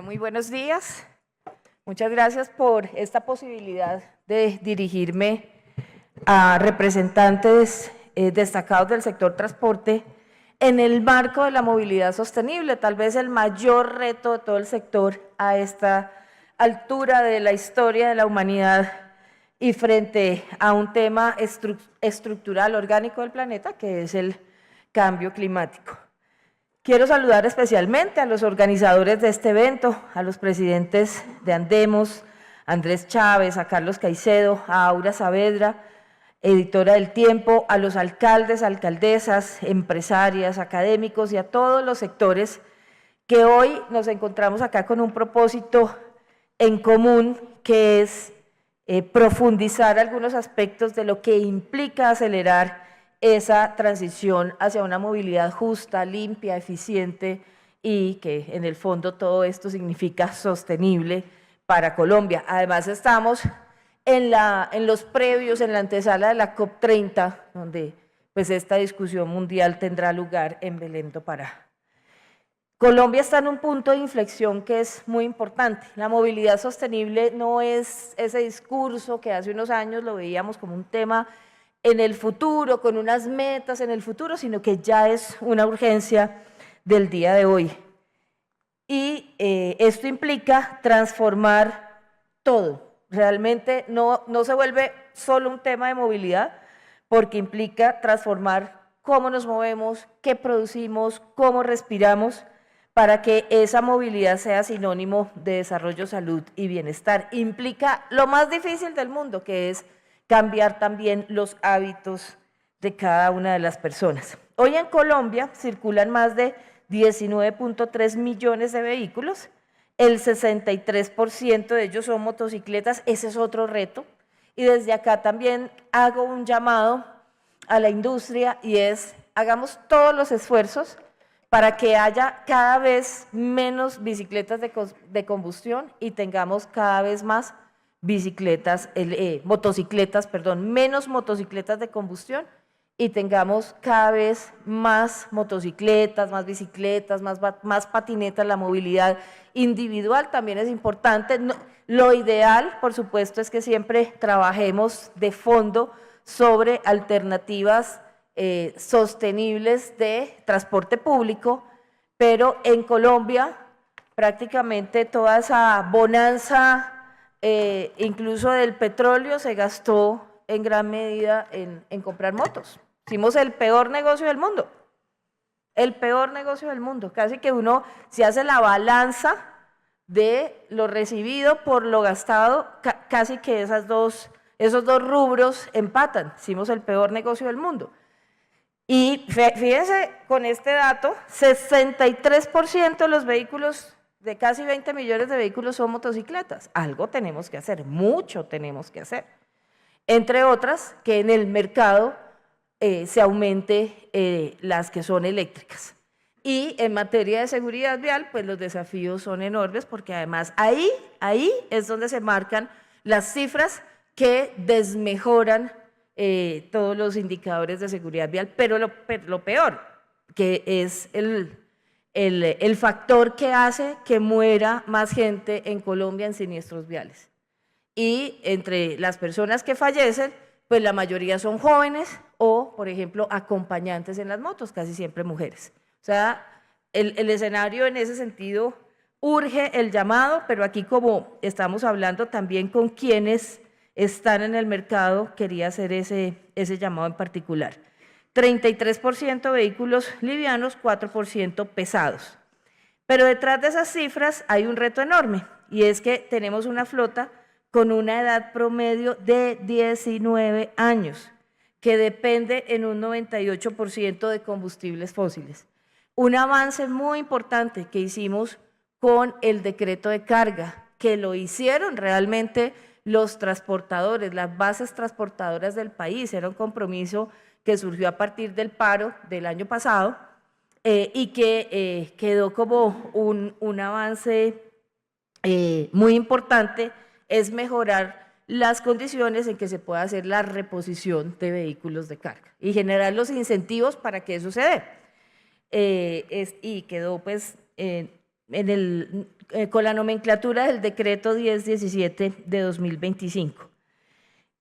Bueno, muy buenos días. Muchas gracias por esta posibilidad de dirigirme a representantes destacados del sector transporte en el marco de la movilidad sostenible, tal vez el mayor reto de todo el sector a esta altura de la historia de la humanidad y frente a un tema estructural, orgánico del planeta, que es el cambio climático. Quiero saludar especialmente a los organizadores de este evento, a los presidentes de Andemos, Andrés Chávez, a Carlos Caicedo, a Aura Saavedra, editora del Tiempo, a los alcaldes, alcaldesas, empresarias, académicos y a todos los sectores que hoy nos encontramos acá con un propósito en común, que es profundizar algunos aspectos de lo que implica acelerar esa transición hacia una movilidad justa, limpia, eficiente y que en el fondo todo esto significa sostenible para Colombia. Además estamos en los previos, en la antesala de la COP30, donde pues esta discusión mundial tendrá lugar en Belém do Pará. Colombia está en un punto de inflexión que es muy importante. La movilidad sostenible no es ese discurso que hace unos años lo veíamos como un tema en el futuro, con unas metas en el futuro, sino que ya es una urgencia del día de hoy. Y esto implica transformar todo. Realmente no se vuelve solo un tema de movilidad, porque implica transformar cómo nos movemos, qué producimos, cómo respiramos, para que esa movilidad sea sinónimo de desarrollo, salud y bienestar. Implica lo más difícil del mundo, que es cambiar también los hábitos de cada una de las personas. Hoy en Colombia circulan más de 19.3 millones de vehículos, el 63% de ellos son motocicletas, ese es otro reto, y desde acá también hago un llamado a la industria y es, hagamos todos los esfuerzos para que haya cada vez menos bicicletas de combustión y tengamos cada vez más menos motocicletas de combustión y tengamos cada vez más motocicletas, más bicicletas, más patinetas. La movilidad individual también es importante. Lo ideal, por supuesto, es que siempre trabajemos de fondo sobre alternativas sostenibles de transporte público, pero en Colombia prácticamente toda esa bonanza incluso del petróleo se gastó en gran medida en comprar motos. Hicimos el peor negocio del mundo, casi que uno se hace la balanza de lo recibido por lo gastado, casi que esos dos rubros empatan. Hicimos el peor negocio del mundo. Y fíjense con este dato, 63% de los vehículos, de casi 20 millones de vehículos son motocicletas. Algo tenemos que hacer, mucho tenemos que hacer. Entre otras, que en el mercado se aumente las que son eléctricas. Y en materia de seguridad vial, pues los desafíos son enormes, porque además ahí es donde se marcan las cifras que desmejoran todos los indicadores de seguridad vial, pero lo peor, que es el factor que hace que muera más gente en Colombia en siniestros viales. Y entre las personas que fallecen, pues la mayoría son jóvenes o, por ejemplo, acompañantes en las motos, casi siempre mujeres. O sea, el escenario en ese sentido urge el llamado, pero aquí como estamos hablando también con quienes están en el mercado, quería hacer ese llamado en particular. 33% vehículos livianos, 4% pesados. Pero detrás de esas cifras hay un reto enorme, y es que tenemos una flota con una edad promedio de 19 años, que depende en un 98% de combustibles fósiles. Un avance muy importante que hicimos con el decreto de carga, que lo hicieron realmente los transportadores, las bases transportadoras del país. Era un compromiso que surgió a partir del paro del año pasado y que quedó como un avance muy importante, es mejorar las condiciones en que se pueda hacer la reposición de vehículos de carga y generar los incentivos para que eso se dé. Y quedó pues con la nomenclatura del decreto 1017 de 2025.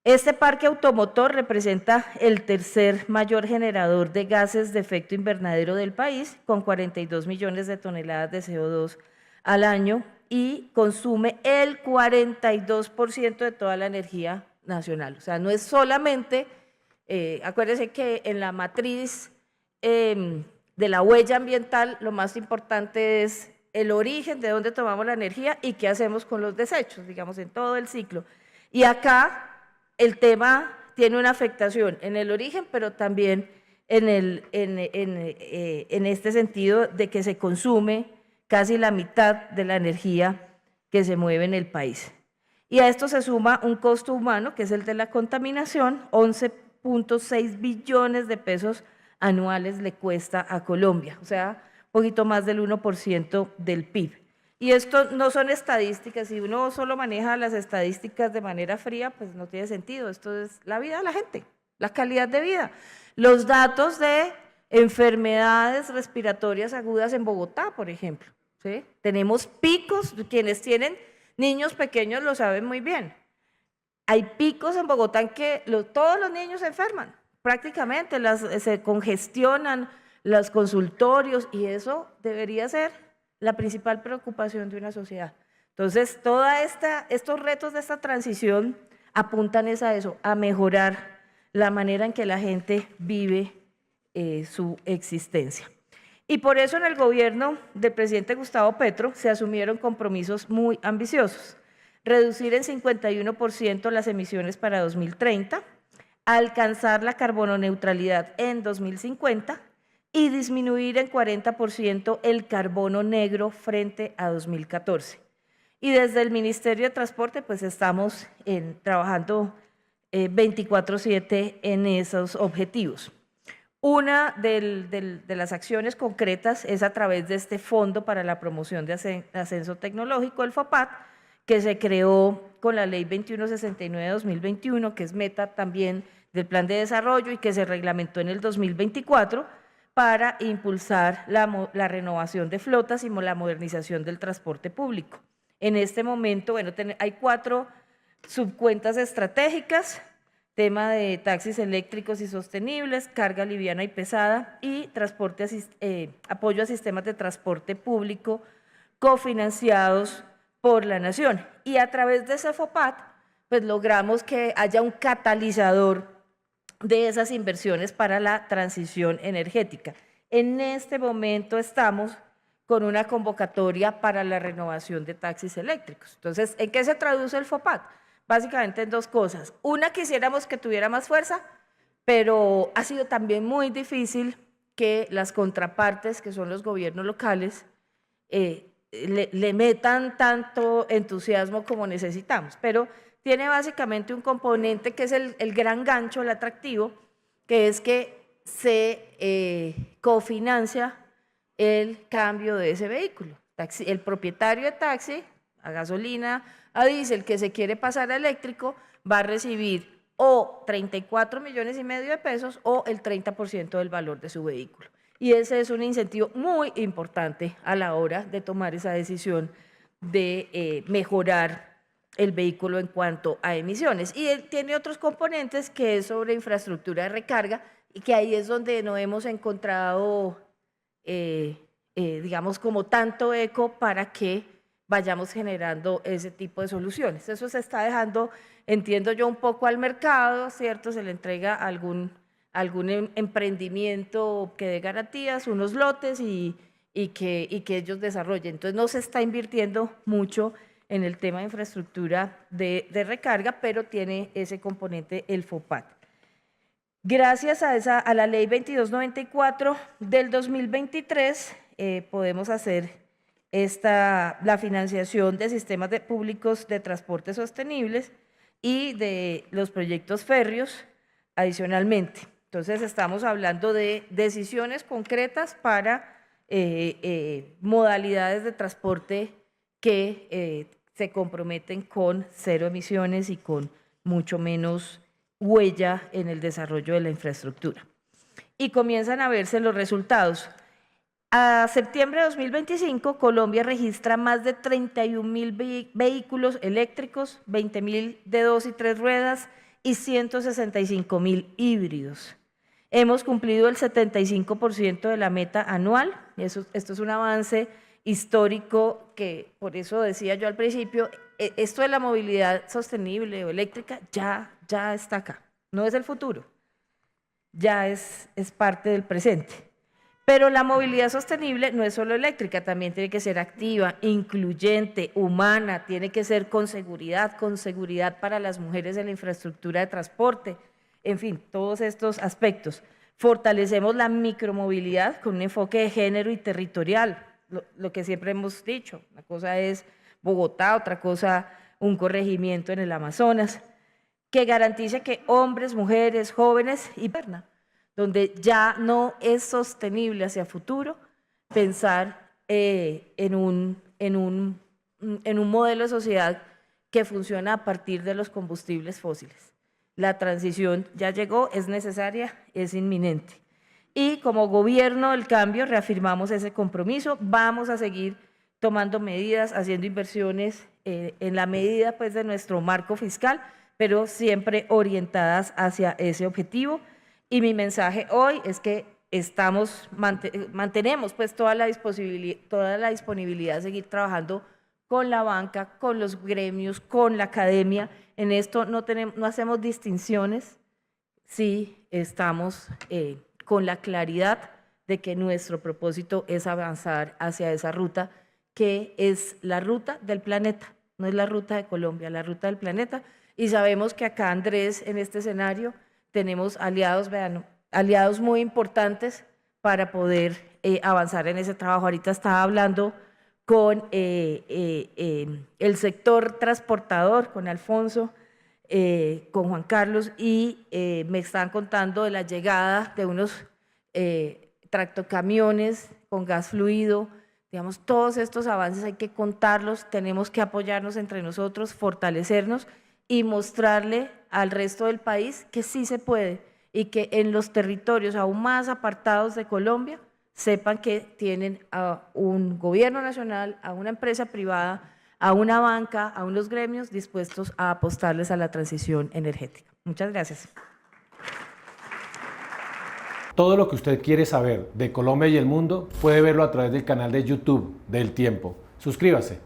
Este parque automotor representa el tercer mayor generador de gases de efecto invernadero del país, con 42 millones de toneladas de CO2 al año y consume el 42% de toda la energía nacional. O sea, no es solamente, acuérdense que en la matriz de la huella ambiental lo más importante es el origen, de dónde tomamos la energía y qué hacemos con los desechos, digamos, en todo el ciclo. Y acá el tema tiene una afectación en el origen, pero también en este sentido de que se consume casi la mitad de la energía que se mueve en el país. Y a esto se suma un costo humano, que es el de la contaminación, 11.6 billones de pesos anuales le cuesta a Colombia, o sea, un poquito más del 1% del PIB. Y esto no son estadísticas, si uno solo maneja las estadísticas de manera fría, pues no tiene sentido, esto es la vida de la gente, la calidad de vida. Los datos de enfermedades respiratorias agudas en Bogotá, por ejemplo, ¿sí? Tenemos picos, quienes tienen niños pequeños lo saben muy bien. Hay picos en Bogotá en que todos los niños se enferman, prácticamente, se congestionan los consultorios y eso debería ser la principal preocupación de una sociedad. Entonces, estos retos de esta transición apuntan a eso, a mejorar la manera en que la gente vive su existencia. Y por eso en el gobierno del presidente Gustavo Petro se asumieron compromisos muy ambiciosos. Reducir en 51% las emisiones para 2030, alcanzar la carbono neutralidad en 2050 y disminuir en 40% el carbono negro frente a 2014. Y desde el Ministerio de Transporte pues estamos trabajando 24/7 en esos objetivos. Una de las acciones concretas es a través de este Fondo para la Promoción de Ascenso Tecnológico, el FOPAT, que se creó con la Ley 2169 de 2021, que es meta también del Plan de Desarrollo y que se reglamentó en el 2024, para impulsar la renovación de flotas y la modernización del transporte público. En este momento, bueno, hay 4 subcuentas estratégicas: tema de taxis eléctricos y sostenibles, carga liviana y pesada y apoyo a sistemas de transporte público cofinanciados por la Nación. Y a través de ese FOPAT, pues logramos que haya un catalizador de esas inversiones para la transición energética. En este momento estamos con una convocatoria para la renovación de taxis eléctricos. Entonces, ¿en qué se traduce el FOPAT? Básicamente en 2 cosas. Una, quisiéramos que tuviera más fuerza, pero ha sido también muy difícil que las contrapartes, que son los gobiernos locales, le metan tanto entusiasmo como necesitamos. Pero tiene básicamente un componente que es el gran gancho, el atractivo, que es que se cofinancia el cambio de ese vehículo. El propietario de taxi, a gasolina, a diésel, que se quiere pasar a eléctrico, va a recibir o 34,5 millones de pesos o el 30% del valor de su vehículo. Y ese es un incentivo muy importante a la hora de tomar esa decisión de mejorar el vehículo en cuanto a emisiones. Y él tiene otros componentes que es sobre infraestructura de recarga y que ahí es donde no hemos encontrado, digamos, como tanto eco para que vayamos generando ese tipo de soluciones. Eso se está dejando, entiendo yo, un poco al mercado, ¿cierto? Se le entrega algún emprendimiento que dé garantías, unos lotes y que ellos desarrollen. Entonces no se está invirtiendo mucho en el tema de infraestructura de recarga, pero tiene ese componente el FOPAT. Gracias a la ley 2294 del 2023 podemos hacer la financiación de sistemas públicos de transporte sostenibles y de los proyectos férreos adicionalmente. Entonces estamos hablando de decisiones concretas para modalidades de transporte que se comprometen con 0 emisiones y con mucho menos huella en el desarrollo de la infraestructura. Y comienzan a verse los resultados. A septiembre de 2025, Colombia registra más de 31.000 vehículos eléctricos, 20.000 de 2 y 3 ruedas y 165.000 híbridos. Hemos cumplido el 75% de la meta anual. Esto es un avance histórico que, por eso decía yo al principio, esto de la movilidad sostenible o eléctrica ya está acá. No es el futuro, ya es parte del presente. Pero la movilidad sostenible no es solo eléctrica, también tiene que ser activa, incluyente, humana, tiene que ser con seguridad para las mujeres en la infraestructura de transporte, en fin, todos estos aspectos. Fortalecemos la micromovilidad con un enfoque de género y territorial, lo que siempre hemos dicho. Una cosa es Bogotá, otra cosa un corregimiento en el Amazonas, que garantice que hombres, mujeres, jóvenes y perna, donde ya no es sostenible hacia futuro pensar en un modelo de sociedad que funciona a partir de los combustibles fósiles. La transición ya llegó, es necesaria, es inminente. Y como gobierno del cambio reafirmamos ese compromiso, vamos a seguir tomando medidas, haciendo inversiones en la medida pues, de nuestro marco fiscal, pero siempre orientadas hacia ese objetivo. Y mi mensaje hoy es que mantenemos pues toda la disponibilidad de seguir trabajando con la banca, con los gremios, con la academia. En esto no hacemos distinciones, sí estamos con la claridad de que nuestro propósito es avanzar hacia esa ruta que es la ruta del planeta, no es la ruta de Colombia, la ruta del planeta. Y sabemos que acá, Andrés, en este escenario, tenemos aliados, aliados muy importantes para poder avanzar en ese trabajo. Ahorita estaba hablando con el sector transportador, con Alfonso, con Juan Carlos, y me están contando de la llegada de unos tractocamiones con gas fluido. Digamos, todos estos avances hay que contarlos, tenemos que apoyarnos entre nosotros, fortalecernos y mostrarle al resto del país que sí se puede y que en los territorios aún más apartados de Colombia sepan que tienen a un gobierno nacional, a una empresa privada, a una banca, a unos gremios dispuestos a apostarles a la transición energética. Muchas gracias. Todo lo que usted quiere saber de Colombia y el mundo puede verlo a través del canal de YouTube del Tiempo. Suscríbase.